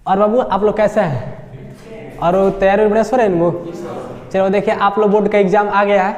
और बाबू आप लोग कैसे हैं और तैयारी बड़े सो रहे हैं वो। चलो देखिए आप लोग बोर्ड का एग्जाम आ गया है,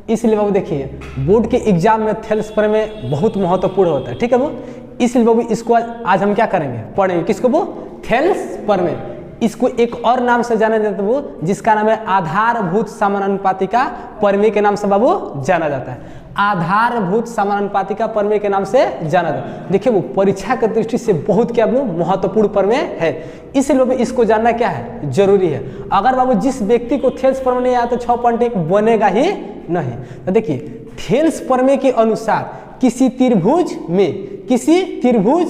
इसलिए बाबू देखिए बोर्ड के एग्जाम में थेल्स प्रमेय बहुत महत्वपूर्ण होता है, ठीक है वो। इसलिए बाबू इसको आज हम क्या करेंगे, पढ़ेंगे किसको वो, थेल्स प्रमेय। इसको एक और नाम से जाना जाता है वो, जिसका नाम है आधारभूत समानुपातिका प्रमेय के नाम से बाबू जाना जाता है। आधारभूत समानुपातिका प्रमेय के नाम से जाना जाता है। देखिए वो परीक्षा की दृष्टि से बहुत क्या वो महत्वपूर्ण प्रमेय है, इसलिए बाबू इसको जानना क्या है, जरूरी है। अगर बाबू जिस व्यक्ति को थेल्स प्रमेय नहीं आया तो 6.1 बनेगा ही नहीं। तो देखिए थेल्स प्रमेय के अनुसार किसी त्रिभुज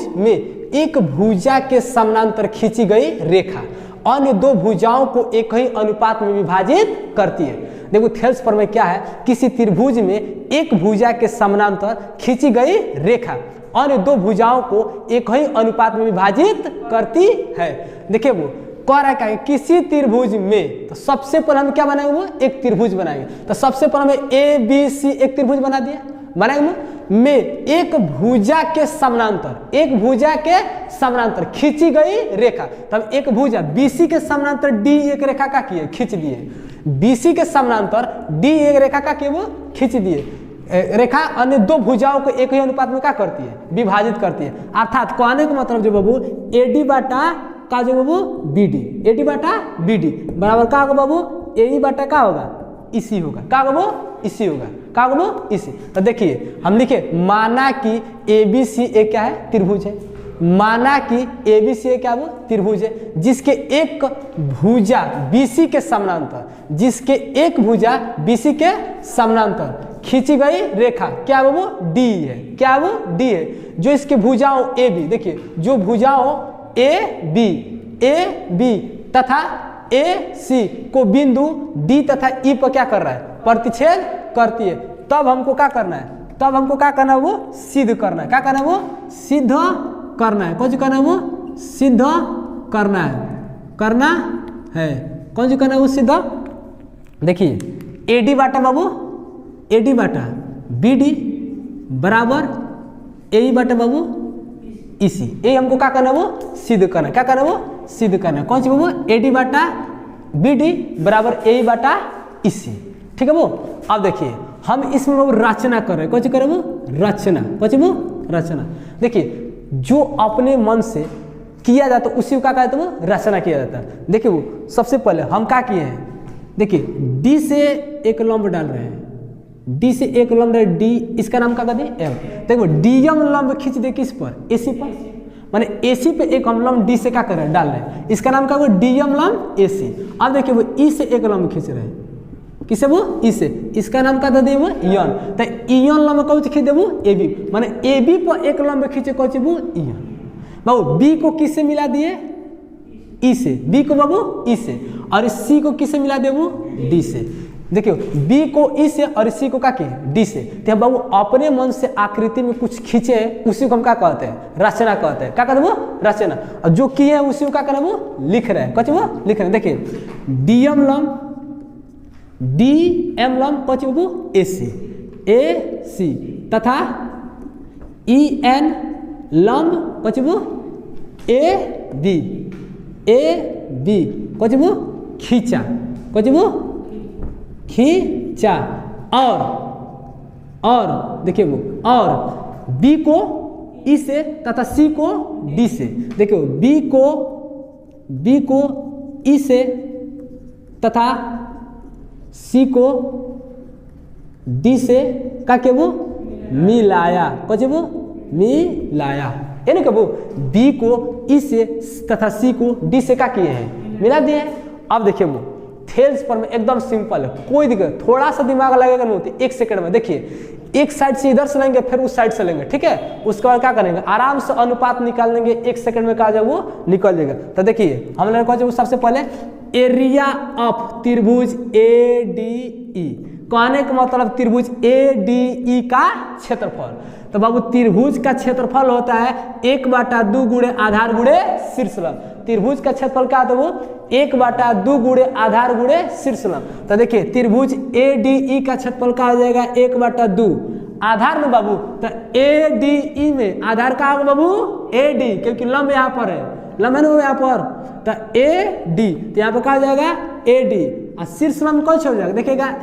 में एक भुजा के समानांतर खींची गई रेखा अन्य दो भुजाओं को एक ही अनुपात में विभाजित करती है। देखो थेल्स प्रमेय क्या है, किसी त्रिभुज में एक भुजा के समानांतर खींची गई रेखा अन्य दो भुजाओं को एक ही अनुपात में विभाजित करती है। देखिए वो कह रहा है क्या, किसी त्रिभुज में, तो सबसे पहले हम क्या बनाएंगे, वो एक त्रिभुज बनाएंगे। तो सबसे पहले हमें ABC एक त्रिभुज बना दिया, बनाएंगे में एक भुजा के समानांतर खींची गई रेखा। तब एक भुजा BC के समानांतर D एक रेखा का किए, खींच दिए। BC के समानांतर D एक रेखा का किए, वो खींच दिए। रेखा अन्य दो भुजाओं को एक ही अनुपात में क्या करती है, विभाजित करती है। अर्थात कहने का मतलब जो बाबू AD बाटा का जो बाबू BD, AD बाटा BD बराबर का होगा बाबू AE बाटा का होगा इसी होगा, का वो इसी होगा, का वो इसी। तो देखिए हम लिखे माना कि ABC एक क्या है, त्रिभुज है। माना कि ABC एक क्या वो त्रिभुज है, जिसके एक भुजा BC के समानांतर खींची गई रेखा क्या वो D है, क्या वो D है। जो इसके भुजाओं AB, देखिए जो भुजाओं AB तथा AC को बिंदु D तथा E पर क्या कर रहा है, प्रतिच्छेद करती है। तब हमको क्या करना है, वो सिद्ध करना है। क्या करना है, वो सिद्ध करना है। कौन सी करना है, वो सिद्ध करना है। कौन सी करना है, वो सिद्ध। देखिए AD बाटा बाबू AD बाटा BD बराबर AE बाटा बाबू इसी। ये हमको क्या करना है, वो सिद्ध करना है। क्या करना है, वो सिद्ध करना है। कौन सी बाबू AD बाटा BD बराबर AE बाटा इसी, ठीक है वो। अब देखिए हम इसमें वो रचना कर रहे हैं। कौन सी करें, वो रचना। कौन सी वो रचना। देखिए जो अपने मन से किया जाता है उसी को क्या कहते हैं, वो रचना किया जाता है। देखिए वो सबसे पहले हम क्या किए हैं, देखिए D से एक लंब डाल रहे हैं, D से एक लंब D, इसका नाम क्या कहते हैं, M। देखो DM लंब खींच दे किस पर, AC पर, माने AC पे एक हम लंब D से क्या कर रहे हैं, डाल रहे हैं। इसका नाम क्या, वो DM लंब AC। अब देखिए वो E से एक लंब खींच रहे हैं, किसे, वो E से, इसका नाम क्या दे वो EN। तो EN लंब कौन खींच दे, वो AB, माने AB पर एक लंब खींचे कौन सी, वो EN। बाबू B को किससे मिला दिए, E से, B को बाबू E से, और C को किससे मिला दे, वो D से। देखियो B को E से और C को क्या किए, D से। तो बाबू अपने मन से आकृति में कुछ खींचे, उसी को हम क्या कहते हैं, रचना कहते हैं। क्या कहते हैं, वो रचना। और जो किए हैं उसी को क्या करना, वो लिख रहे हैं। कौन वो लिख रहे हैं। देखिए DM लंब कौन वो AC तथा EN लंब कौन वो AB कौन वो खींचा, कौन वो खींचा। और देखिए वो और B को E से तथा C को D से। देखियो B को E से तथा C को D से का के वो मिलाया। कौन वो मिलाया, यानी कि वो B को E से तथा C को D से क्या किए हैं, मिला दिए। अब देखिए वो थेल्स प्रमेय एकदम सिंपल है, कोई दिक्कत, थोड़ा सा दिमाग लगेगा नहीं होती, 1 सेकंड में। देखिए एक साइड से इधर से लेंगे फिर उस साइड से लेंगे, ठीक है। उसके बाद क्या करेंगे, आराम से अनुपात निकाल लेंगे, 1 सेकंड में कहा जाए वो निकल जाएगा। तो देखिए हम लोग कहा सबसे पहले एरिया ऑफ त्रिभुज ADE, कहने का मतलब त्रिभुज ADE का क्षेत्रफल। तो बाबू त्रिभुज का क्षेत्रफल होता है 1/2 गुणे आधार गुणे शीर्ष लंब। त्रिभुज का क्षेत्रफल क्या होता है, वो 1/2 गुणे आधार गुणे शीर्ष लंब। तो देखिए त्रिभुज ADE का क्षेत्रफल क्या हो जाएगा, 1/2 आधार में बाबू। तो ADE में आधार का होगा बाबू AD, क्योंकि लंब यहाँ पर है, लंबा है यहाँ पर, तो ए डी, तो यहाँ पर कहा जाएगा ए डी, और शीर्ष लंब कौन सा हो जाएगा देखिएगा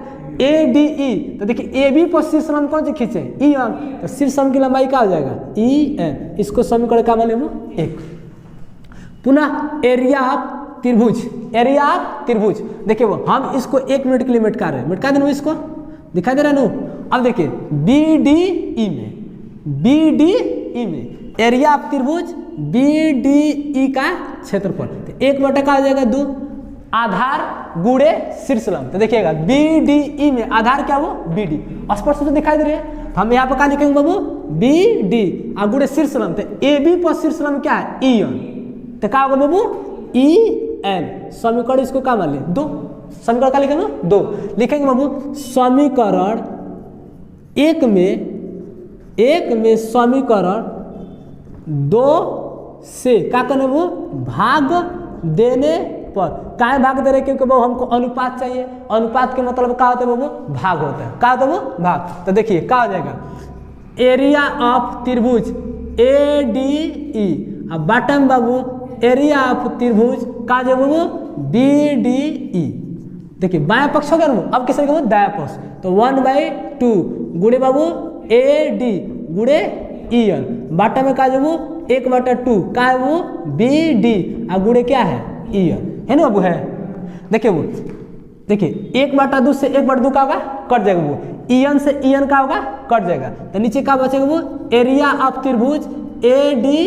ए डी ई, तो देखिए ए बी पर शीर्ष लंब कौन से खींचे ई एन, तो शीर्ष लंब की लंबाई क्या हो जाएगा ई एन, इसको समीकरण क्या माने वो 1। पुनः एरिया ऑफ त्रिभुज, एरिया ऑफ त्रिभुज देखिए वो हम इसको 1 मिनट के लिए मिटका रहे हैं, मिटका देना इसको, दिखाई दे रहा है ना। अब देखिए बी डी ई में, बी डी ई में एरिया ऑफ त्रिभुज बी डी ई का क्षेत्रफल, तो 1 का आ जाएगा 2 आधार गुणे शीर्ष लंब, तो देखिएगा बी डी ई में आधार क्या वो बी डी, स्पष्ट तो दिखाई दे रही है, तो हम यहाँ पर क्या लिखेंगे बाबू बी डी और गुणे शीर्ष लंब, तो ए बी पर शीर्ष लंब क्या है ई एन, तो क्या होगा बाबू ई एन, समीकरण इसको क्या मान लिया 2, समीकरण क्या लिखेंगे 2 लिखेंगे बाबू, समीकरण एक में समीकरण 2 से क्या करना वो भाग देने पर, क्या भाग दे रहे क्योंकि वो हमको अनुपात चाहिए, अनुपात के मतलब क्या होता है बाबू भाग होता है, क्या होता है वो भाग, तो देखिए क्या हो जाएगा एरिया ऑफ त्रिभुज ए डी ई, अब बॉटम बाबू एरिया ऑफ त्रिभुज का जो बाबू बी डी ई, देखिए बायां पक्ष हो गया ना, अब किसने बाबू दायां पक्ष, तो 1/2 गुणे बाबू ए डी गुणे ई एन, बाटा में का जो वो 1/2 का है वो बी डी और गुणे क्या है ई एन, है ना बाबू है, देखिए वो देखिए 1/2 से 1/2 का होगा कट जाएगा, वो ई एन से ई एन का होगा कट जाएगा, तो नीचे का बचेगा वो एरिया ऑफ त्रिभुज ए डी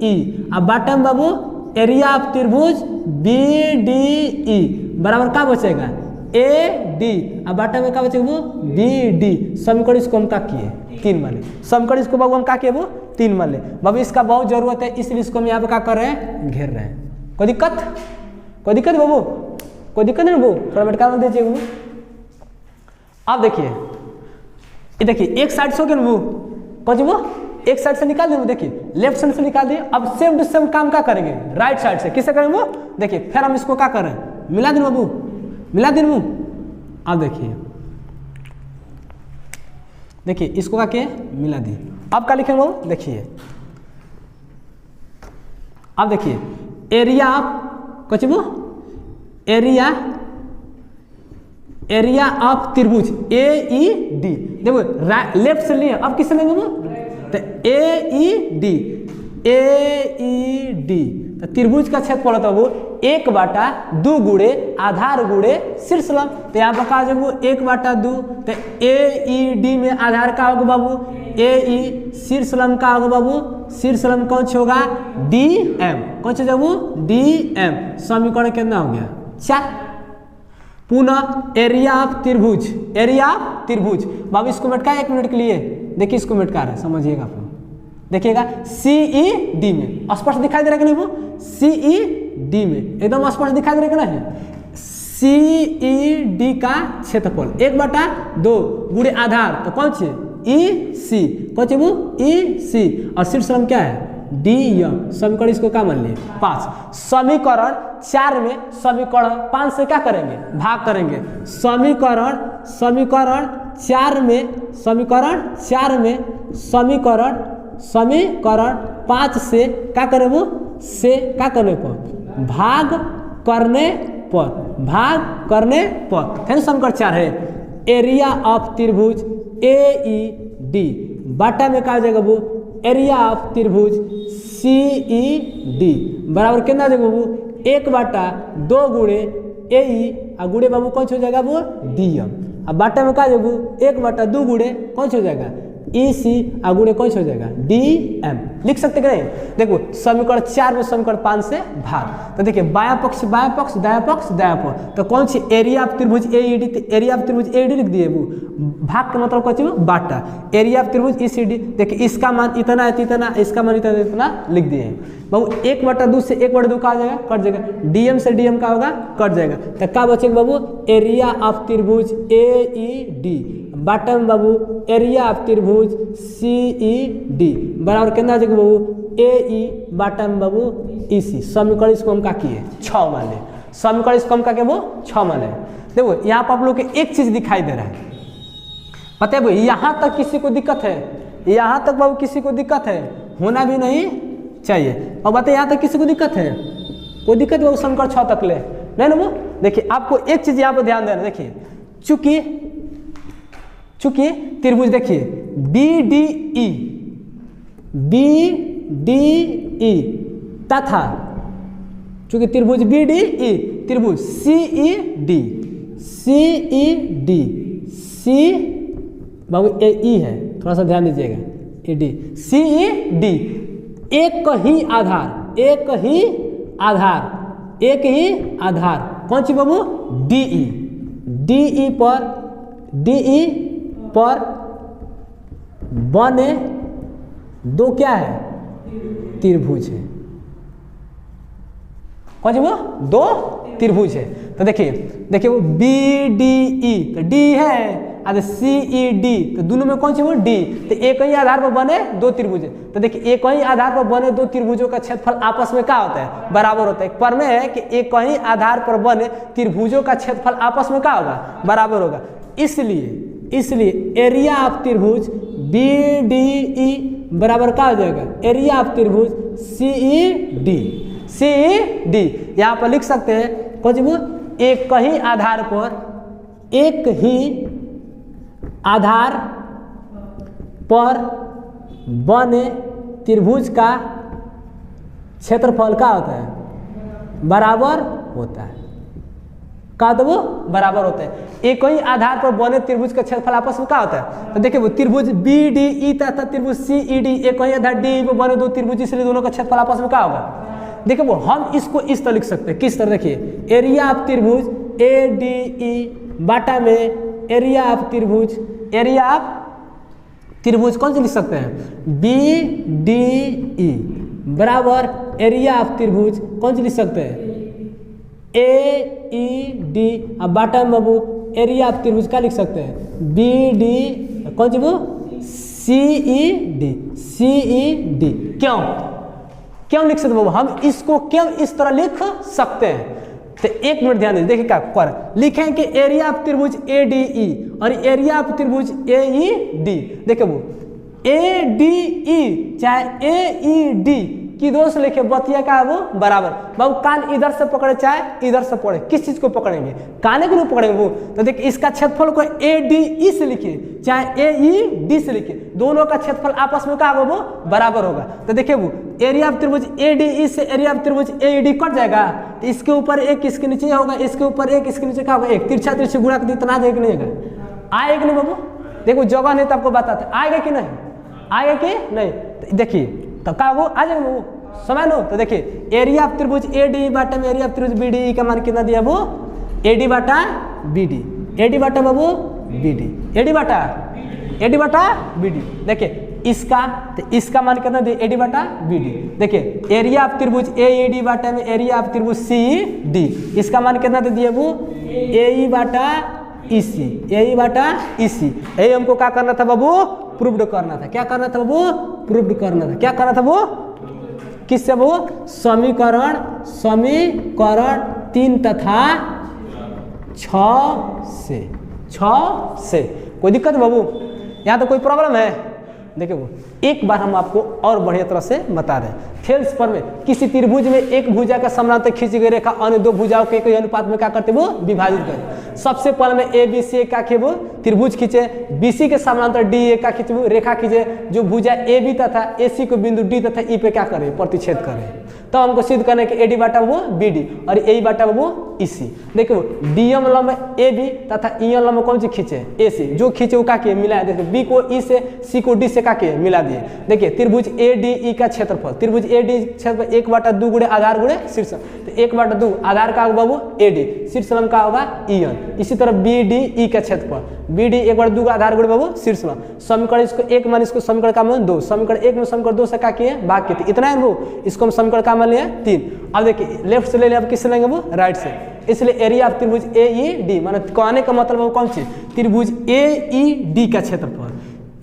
ई, अब बाटम बाबू एरिया ऑफ त्रिभुज बी डी ई बराबर क्या बचेगा ए डी, अब बाटा में क्या बचेगा वो बी डी, समीकरण इसको हम क्या किए 3 मान ले, समीकरण इसको बाबू हम क्या किए वो 3 मान ले, बाबू इसका बहुत जरूरत है इसलिए इसको हम यहाँ पे क्या कर रहे हैं घेर रहे हैं, कोई दिक्कत बाबू, कोई दिक्कत नहीं बाबू, थोड़ा मिटका मत दीजिए बाबू। अब देखिए ये देखिए एक साइड से हो गया ना बाबू, वो एक साइड से निकाल देंगे, देखिए लेफ्ट साइड से निकाल दिए, अब सेम टू सेम काम क्या करेंगे राइट साइड से, किससे करेंगे वो देखिए, फिर हम इसको क्या कर रहे हैं मिला दें बाबू, मिला दें बाबू। अब देखिए इसको क्या किए मिला दिए, अब क्या लिखेंगे बाबू देखिए, अब देखिए एरिया ऑफ कुछ वो एरिया ऑफ त्रिभुज ए ई डी, देखो लेफ्ट से लिए, अब किससे लेंगे वो तो ए ई डी, तो त्रिभुज का क्षेत्रफल होता है वो 1/2 गुणे आधार गुणे शीर्ष लंब, तो यहाँ पर कहा जाए वो 1/2, तो ए ई डी में आधार का होगा बाबू ए ई, शीर्ष लंब का होगा बाबू शीर्ष लंब कौन सा होगा डी एम, कौन सा जाबू डी एम, समीकरण कितना हो गया 4। पुनः एरिया ऑफ त्रिभुज बाबू इसको मिटका 1 मिनट के लिए, देखिए इसको मिटका रहे समझिएगा आप लोग, देखिएगा सी ई डी में स्पष्ट दिखाई दे रहा है कि नहीं वो सी ई डी में एकदम स्पष्ट दिखाई दे रहा है कि नहीं, सी ई डी का क्षेत्रफल 1/2 गुणे आधार, तो कौन से ई सी, कौन से वो ई सी, और शीर्ष लंब क्या है डी एम, समीकरण इसको क्या मान लिए 5। समीकरण 4 में समीकरण 5 से क्या करेंगे भाग करेंगे, समीकरण 4 में 5 से क्या करें वो से क्या करने पर भाग करने पर, फिर समीकरण 4 है एरिया ऑफ त्रिभुज ए ई डी, बाटा में क्या हो जाएगा वो एरिया ऑफ त्रिभुज सी ई डी बराबर कितना हो जाएगा वो 1/2 गुणे ए ई और गुणे बाबू कौन सा हो जाएगा वो डी एम, अब बाटा में क्या जाएगा 1/2 गुणे कौन सा हो जाएगा ई सी और गुणे कौन सा हो जाएगा डी एम, लिख सकते कि नहीं, देखो समीकरण 4 में समीकरण 5 से भाग, तो देखिए बायां पक्ष दायां पक्ष, तो कौन सी एरिया ऑफ त्रिभुज A E D, area of त्रिभुज ए डी लिख दिए वो, भाग का मतलब कौन सी बाटा, एरिया ऑफ त्रिभुज ई सी डी, देखिए इसका मान इतना है इतना, इसका मान इतना लिख दिए बाबू, 1/2 से 1/2 का आ जाएगा कट जाएगा, डीएम से डीएम का होगा कट जाएगा, तो क्या बचेगा बाबू एरिया ऑफ त्रिभुज ए ई डी, बॉटम बाबू एरिया ऑफ त्रिभुज सी ई डी बराबर कितना आ जाएगा बाबू ए ई बॉटम बाबू ई सी, समीकरण इसको हम क्या किए 6 मान ले, समीकरण इसको हम क्या किए वो 6 मान ले। देखो यहाँ पर आप लोग के एक चीज दिखाई दे रहा है, पता है भाई यहाँ तक किसी को दिक्कत है, यहाँ तक बाबू किसी को दिक्कत है, होना भी नहीं चाहिए। अब बताइए यहाँ तक किसी को दिक्कत है? कोई दिक्कत है? वो समीकरण 6 तक ले नहीं ना वो। देखिए आपको एक चीज यहाँ पर ध्यान देना, देखिए चूंकि त्रिभुज देखिए BDE तथा चूंकि त्रिभुज BDE त्रिभुज CED बाबू AE है, थोड़ा सा ध्यान दीजिएगा, AD CED एक ही आधार कौन सी बाबू? DE पर बने दो क्या है? त्रिभुज है। कौन सी वो? दो त्रिभुज है। तो देखिए वो BDE तो D है और CED तो दोनों में कौन सी वो? D। तो एक ही आधार पर बने दो त्रिभुज है। तो देखिए एक ही आधार पर बने दो त्रिभुजों का क्षेत्रफल आपस में क्या होता है? बराबर होता है। एक प्रमेय है कि एक ही आधार पर बने त्रिभुजों का क्षेत्रफल आपस में क्या होगा? बराबर होगा। इसलिए एरिया ऑफ त्रिभुज BDE बराबर क्या हो जाएगा? एरिया ऑफ त्रिभुज CED। यहाँ पर लिख सकते हैं कौन सी वो? एक ही आधार पर बने त्रिभुज का क्षेत्रफल क्या होता है? बराबर होता है। का तो वो बराबर होता है। एक ही आधार पर बने त्रिभुज का क्षेत्रफल आपस में क्या होता है? तो देखिए वो त्रिभुज BDE तथा त्रिभुज CED एक ही आधार DE पर बने दो त्रिभुज, इसलिए दोनों का क्षेत्रफल आपस में क्या होगा? देखिए वो हम इसको इस तरह लिख सकते हैं। किस तरह? देखिए एरिया ऑफ त्रिभुज ADE बाटा में एरिया ऑफ त्रिभुज कौन से लिख सकते हैं? BDE बराबर एरिया ऑफ त्रिभुज कौन से लिख सकते हैं? AED। अब बाटा में बाबू एरिया ऑफ त्रिभुज क्या लिख सकते हैं? BD कौन सी वो? CED। क्यों लिख सकते बाबू? हम इसको क्यों इस तरह लिख सकते हैं? तो एक मिनट ध्यान दीजिए। देखिए क्या कर लिखें कि एरिया ऑफ त्रिभुज ADE और एरिया ऑफ त्रिभुज AED। देखिए वो ADE चाहे AED की दो से लिखे बतिया का है वो बराबर। बाबू कान इधर से पकड़े चाहे इधर से पकड़े, किस चीज को पकड़ेंगे? काने को नहीं पकड़ेंगे वो। तो देखिए इसका क्षेत्रफल को ADE से लिखिए चाहे AED से लिखिए, दोनों का क्षेत्रफल आपस में क्या होगा? वो बराबर होगा। तो देखिए वो एरिया ऑफ त्रिभुज ADE से एरिया ऑफ त्रिभुज AED कट जाएगा। तो इसके ऊपर एक इसके नीचे होगा, इसके ऊपर एक इसके नीचे क्या होगा? एक तिरछा गुणा कर इतना देख नहीं होगा। आएगा कि नहीं बाबू? देखो जगह नहीं तो आपको बताते आएगा कि नहीं, आएगा कि नहीं। तो देखिए तो क्या वो आ जाएगा वो समझ लो। तो देखिए एरिया ऑफ त्रिभुज ADE बाटा में एरिया ऑफ त्रिभुज BDE का मान कितना दिया? वो AD बाटा BD, AD बाटा बाबू BD, AD बाटा BD। देखिए इसका मान कितना दिया? AD बाटा BD। देखिए एरिया ऑफ त्रिभुज AED बाटा में एरिया ऑफ त्रिभुज CED, इसका मान कितना दे दिया? वो AE बाटा EC, AE बाटा EC। यही हमको क्या करना था बाबू? प्रूव्ड करना था। क्या करना था बाबू? प्रूव्ड करना था। क्या करना था वो? किससे वो? समीकरण 3 तथा 6 से। कोई दिक्कत बाबू? यहाँ तो कोई प्रॉब्लम है? देखिए वो एक बार हम आपको और बढ़िया तरह से बता रहे हैं। थेल्स पर में किसी त्रिभुज में एक भुजा का समानांतर खींची गई रेखा अन्य दो भुजाओं के एक ही अनुपात में क्या करते वो? विभाजित करते। सबसे पहले में ABC का वो त्रिभुज खींचे, BC के समानांतर DA का खींचे वो रेखा खींचे जो भुजा AB तथा AC को बिंदु D तथा E पे क्या करे? प्रतिच्छेद करे। तो हमको सिद्ध करना है कि AD बाटा वो BD और AE बाटा वो EC। देखो DM लंब AB तथा EM लंब कौन सी खींचे? AC। जो खींचे वो क्या किए? मिलाया। देखिए B को E से, C को D से क्या किए? मिला दिए। देखिए त्रिभुज ADE का क्षेत्रफल, त्रिभुज ADE क्षेत्रफल 1/2 गुणे आधार गुणे शीर्षलंब। तो 1/2 आधार का होगा बाबू AD, शीर्षलंब का होगा EN। इसी तरह BDE का क्षेत्रफल, BD 1/2 आधार गुणे बाबू शीर्षलंब। समीकरण इसको 1 मान इसको समीकरण का मान 2, समीकरण 1 में समीकरण 2 से क्या किए? भाग किए। इतना है वो, इसको हम समीकरण का मान लिया 3। अब देखिए लेफ्ट से ले लिया, अब किससे लेंगे वो? राइट से। इसलिए एरिया ऑफ त्रिभुज AED माने कहने का मतलब वो कौन सी? त्रिभुज AED का क्षेत्रफल।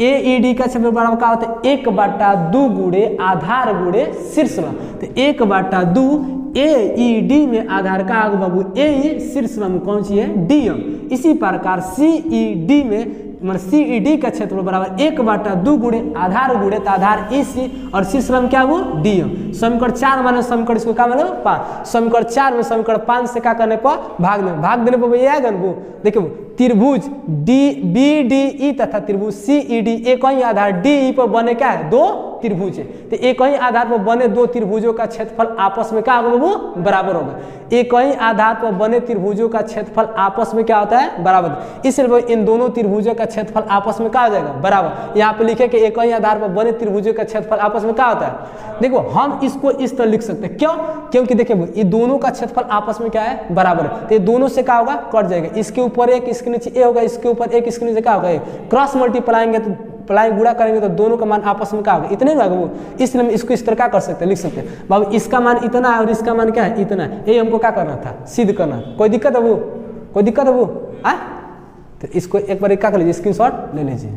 AED का क्षेत्रफल बराबर क्या होता है? 1/2 गुणे आधार गुणे शीर्षलंब। तो 1/2 AED में आधार का आग बाबू AE, शीर्षलंब कौन सी है? DM। इसी प्रकार CED में मतलब CED का क्षेत्रफल बराबर 1/2 गुणे आधार गुणे तो आधार EC और शीर्ष में क्या वो DM। समीकरण 4 माने समीकरण इसको क्या मानो 5। समीकरण 4 में समीकरण 5 से क्या करने पर भाग देने पर ये आएगा वो देखो त्रिभुज BDE तथा त्रिभुज CED एक ही आधार DE पर बने क्या है 2 त्रिभुज है। तो एक ही आधार पर बने 2 त्रिभुजों का क्षेत्रफल आपस में क्या होगा वो बराबर होगा। एक ही आधार पर बने त्रिभुजों का क्षेत्रफल आपस में क्या होता है बराबर। इसलिए इन दोनों त्रिभुजों का क्षेत्रफल आपस में क्या हो जाएगा बराबर। यहाँ पे लिखे कि एक ही आधार पर बने त्रिभुजों का क्षेत्रफल आपस में क्या होता है। देखो हम इसको इस तरह लिख सकते हैं क्यों, क्योंकि देखिए ये दोनों का क्षेत्रफल आपस में क्या है बराबर है। तो ये दोनों से क्या होगा कट जाएगा, इसके ऊपर एक इसके नीचे ए होगा, इसके ऊपर एक इसके नीचे क्या होगा ए। क्रॉस मल्टीप्लाएंगे तो गुणा करेंगे तो दोनों का मान आपस में क्या होगा इतने होगा वो। इसलिए हम इसको इस तरह क्या कर सकते हैं लिख सकते हैं बाबू इसका मान इतना है और इसका मान क्या है इतना है। ये हमको क्या करना था सिद्ध करना। कोई दिक्कत है वो, कोई दिक्कत है वो तो इसको एक बार क्या कर लीजिए स्क्रीनशॉट ले लीजिए।